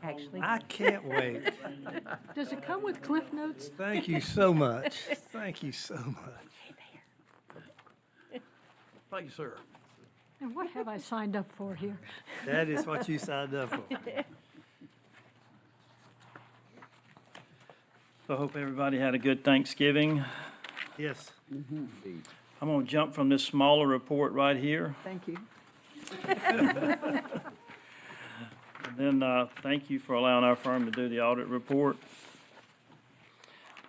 actually. I can't wait. Does it come with Cliff Notes? Thank you so much. Thank you so much. Thank you, sir. And what have I signed up for here? That is what you signed up for. So I hope everybody had a good Thanksgiving. Yes. I'm going to jump from this smaller report right here. Thank you. And then thank you for allowing our firm to do the audit report.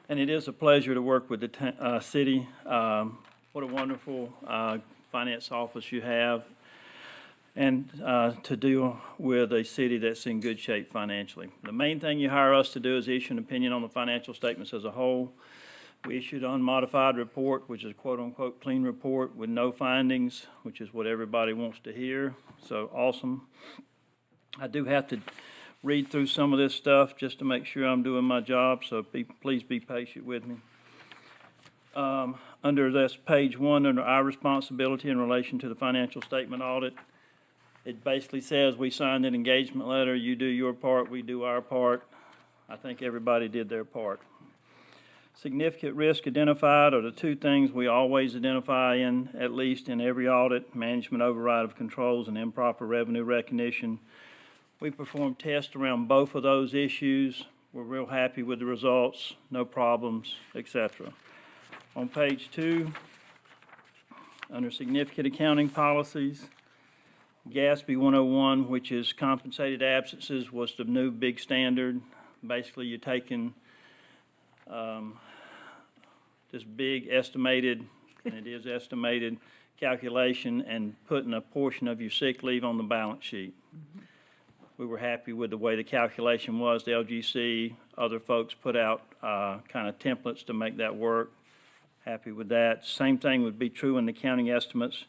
And it is a pleasure to work with the city. What a wonderful finance office you have, and to deal with a city that's in good shape financially. The main thing you hire us to do is issue an opinion on the financial statements as a whole. We issued an unmodified report, which is a quote-unquote clean report with no findings, which is what everybody wants to hear. So awesome. I do have to read through some of this stuff just to make sure I'm doing my job, so please be patient with me. Under this page 1, under our responsibility in relation to the financial statement audit, It basically says we signed an engagement letter, you do your part, we do our part. I think everybody did their part. Significant risk identified are the two things we always identify in, at least in every audit: management override of controls and improper revenue recognition. We performed tests around both of those issues. We're real happy with the results, no problems, etc. On page 2, under significant accounting policies, GASB 101, which is compensated absences, was the new big standard. Basically, you're taking this big estimated, and it is estimated, calculation and putting a portion of your sick leave on the balance sheet. We were happy with the way the calculation was. The LGC, other folks put out kind of templates to make that work. Happy with that. Same thing would be true in the accounting estimates,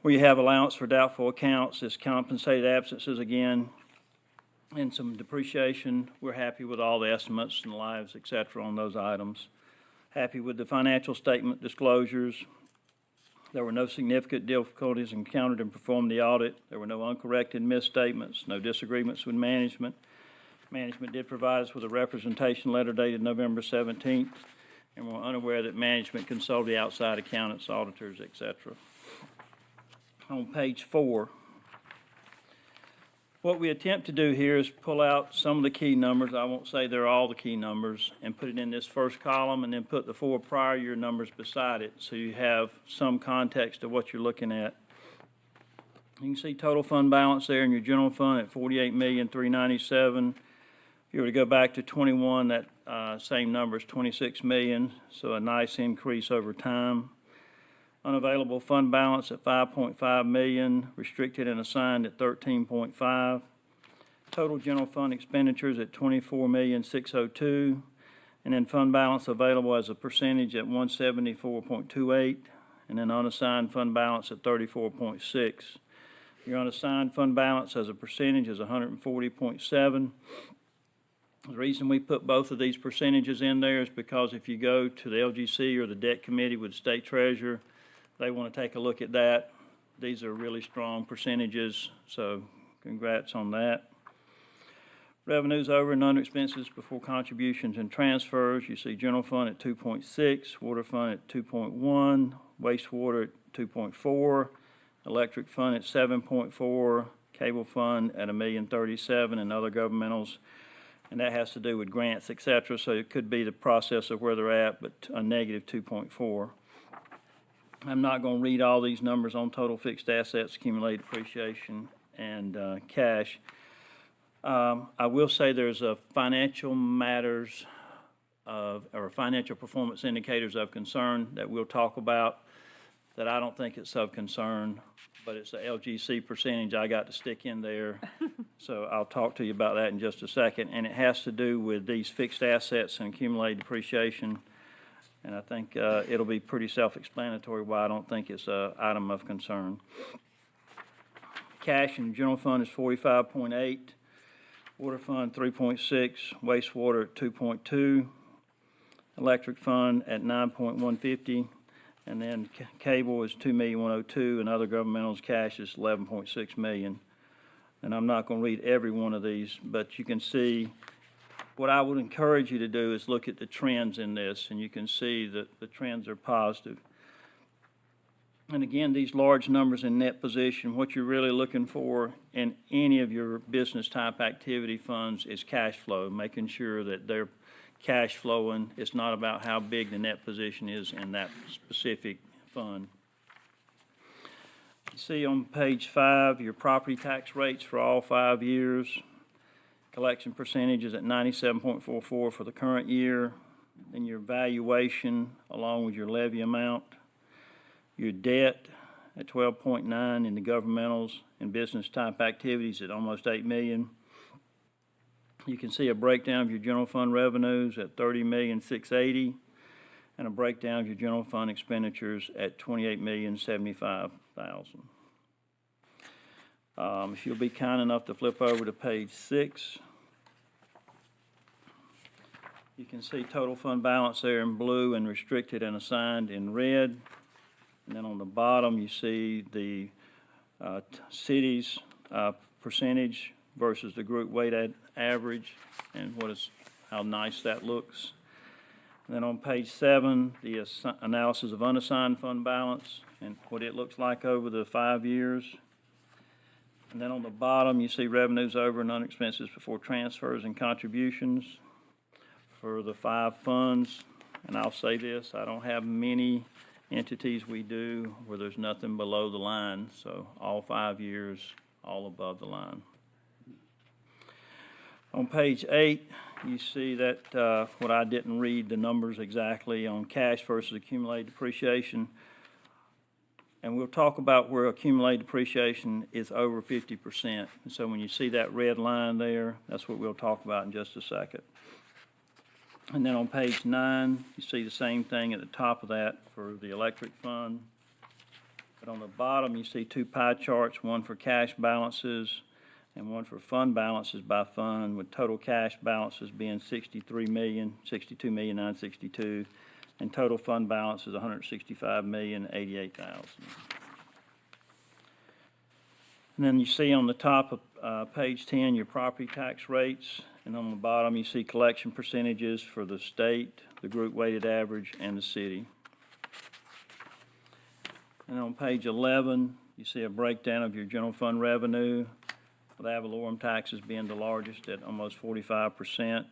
where you have allowance for doubtful accounts, it's compensated absences again, and some depreciation. We're happy with all the estimates and lives, et cetera, on those items. Happy with the financial statement disclosures. There were no significant difficulties encountered in performing the audit. There were no uncorrected misstatements, no disagreements with management. Management did provide us with a representation letter dated November 17th, and we're unaware that management consulted outside accountants, auditors, et cetera. On page 4, what we attempt to do here is pull out some of the key numbers. I won't say they're all the key numbers, and put it in this first column, and then put the 4 prior year numbers beside it, so you have some context of what you're looking at. You can see total fund balance there in your general fund at $48,397,000. If you were to go back to 21, that same number is $26 million, so a nice increase over time. Unavailable fund balance at $5.5 million, restricted and assigned at $13.5 million. Total general fund expenditures at $24,602,000, and then fund balance available as a percentage at 174.28, and then unassigned fund balance at 34.6. Your unassigned fund balance as a percentage is 140.7. The reason we put both of these percentages in there is because if you go to the LGC or the debt committee with the state treasurer, they want to take a look at that. These are really strong percentages, so congrats on that. Revenues over and under expenses before contributions and transfers. You see general fund at 2.6, water fund at 2.1, wastewater at 2.4, electric fund at 7.4, cable fund at $1,037,000, and other governmentals. And that has to do with grants, et cetera, so it could be the process of where they're at, but a negative 2.4. I'm not going to read all these numbers on total fixed assets, accumulated depreciation, and cash. I will say there's a financial matters or financial performance indicators of concern that we'll talk about that I don't think it's of concern, but it's the LGC percentage I got to stick in there. So I'll talk to you about that in just a second. And it has to do with these fixed assets and accumulated depreciation. And I think it'll be pretty self-explanatory why I don't think it's an item of concern. Cash in general fund is 45.8, water fund 3.6, wastewater at 2.2, electric fund at 9.150, and then cable is 2,102,000, and other governmentals cash is 11.6 million. And I'm not going to read every one of these, but you can see. What I would encourage you to do is look at the trends in this, and you can see that the trends are positive. And again, these large numbers in net position, what you're really looking for in any of your business type activity funds is cash flow, making sure that they're cash flowing. It's not about how big the net position is in that specific fund. You see on page 5, your property tax rates for all 5 years. Collection percentage is at 97.44 for the current year. Then your valuation along with your levy amount. Your debt at 12.9 in the governmentals and business type activities at almost $8 million. You can see a breakdown of your general fund revenues at $30,680,000 and a breakdown of your general fund expenditures at $28,075,000. If you'll be kind enough to flip over to page 6, you can see total fund balance there in blue and restricted and assigned in red. And then on the bottom, you see the cities percentage versus the group weighted average, and how nice that looks. And then on page 7, the analysis of unassigned fund balance and what it looks like over the 5 years. And then on the bottom, you see revenues over and unexpenses before transfers and contributions for the 5 funds. And I'll say this, I don't have many entities we do where there's nothing below the line, so all 5 years, all above the line. On page 8, you see that what I didn't read the numbers exactly on cash versus accumulated depreciation. And we'll talk about where accumulated depreciation is over 50%. And so when you see that red line there, that's what we'll talk about in just a second. And then on page 9, you see the same thing at the top of that for the electric fund. But on the bottom, you see 2 pie charts, one for cash balances and one for fund balances by fund, with total cash balances being $62,962,000, and total fund balance is $165,088,000. And then you see on the top of page 10 your property tax rates, and on the bottom you see collection percentages for the state, the group weighted average, and the city. And on page 11 you see a breakdown of your general fund revenue, with ad valorem taxes being the largest at almost 45%.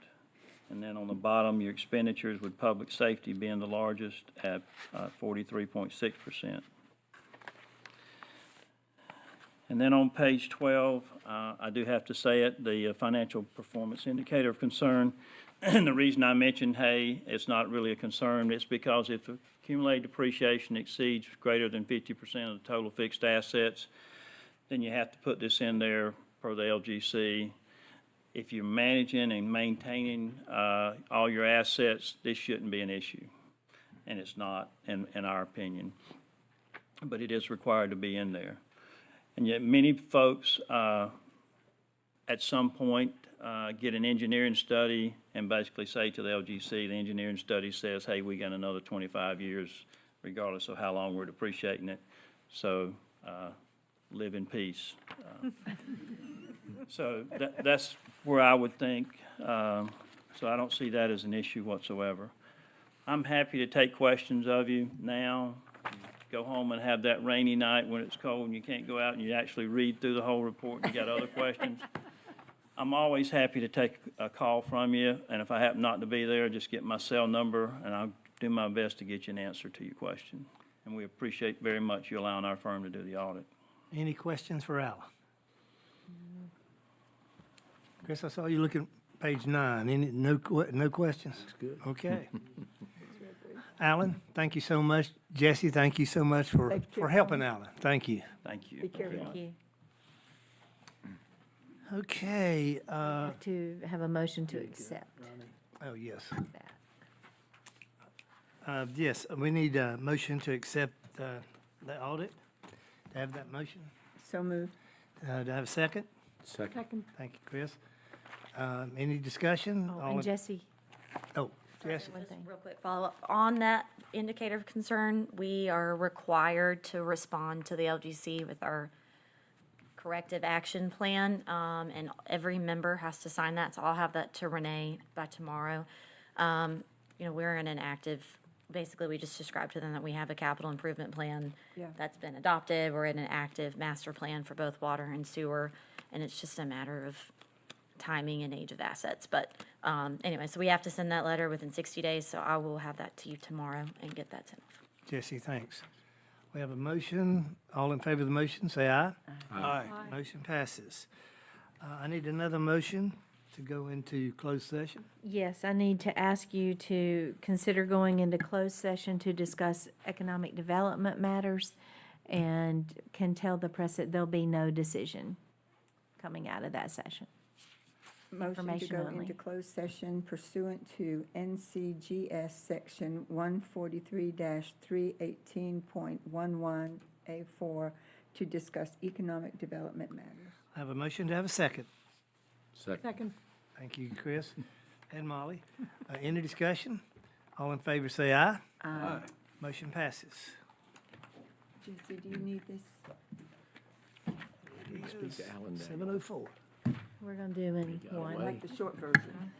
And then on the bottom, your expenditures with public safety being the largest at 43.6%. And then on page 12, I do have to say it, the financial performance indicator of concern. And the reason I mentioned, hey, it's not really a concern, it's because if accumulated depreciation exceeds greater than 50% of the total fixed assets, then you have to put this in there per the LGC. If you're managing and maintaining all your assets, this shouldn't be an issue. And it's not, in our opinion. But it is required to be in there. And yet many folks at some point get an engineering study and basically say to the LGC, the engineering study says, hey, we got another 25 years regardless of how long we're depreciating it. So live in peace. So that's where I would think. So I don't see that as an issue whatsoever. I'm happy to take questions of you now. Go home and have that rainy night when it's cold and you can't go out and you actually read through the whole report and you got other questions. I'm always happy to take a call from you, and if I happen not to be there, just get my cell number and I'll do my best to get you an answer to your question. And we appreciate very much you allowing our firm to do the audit. Any questions for Alan? Chris, I saw you looking at page 9. No questions? That's good. Okay. Alan, thank you so much. Jesse, thank you so much for helping Alan. Thank you. Thank you. Be careful. Thank you. Okay. To have a motion to accept Oh, yes. that. Yes, we need a motion to accept the audit. To have that motion? So moved. Do I have a second? Second. Thank you, Chris. Any discussion? Oh, All and in- Jesse, Oh, Jesse. one thing. Real quick follow-up. On that indicator of concern, we are required to respond to the LGC with our corrective action plan, and every member has to sign that, so I'll have that to Renee by tomorrow. We're in an active, basically, we just described to them that we have a capital improvement plan Yeah. that's been adopted. We're in an active master plan for both water and sewer, and it's just a matter of timing and age of assets. But anyway, so we have to send that letter within 60 days, so I will have that to you tomorrow and get that sent off. Jesse, thanks. We have a motion. All in favor of the motion, say aye. Aye. Motion passes. I need another motion to go into closed session. Yes, I need to ask you to consider going into closed session to discuss economic development matters, and can tell the press that there'll be no decision coming out of that session. Motion to Information go only. into closed session pursuant to NCGS Section 143-318.11A4 to discuss economic development matters. I have a motion to have a second. Second. Thank you, Chris and Molly. Any discussion? All in favor, say aye. Aye. Motion passes. Jesse, do you need this? Speak to Alan Daniel. 7:04. We're gonna do in got one. away. The short version.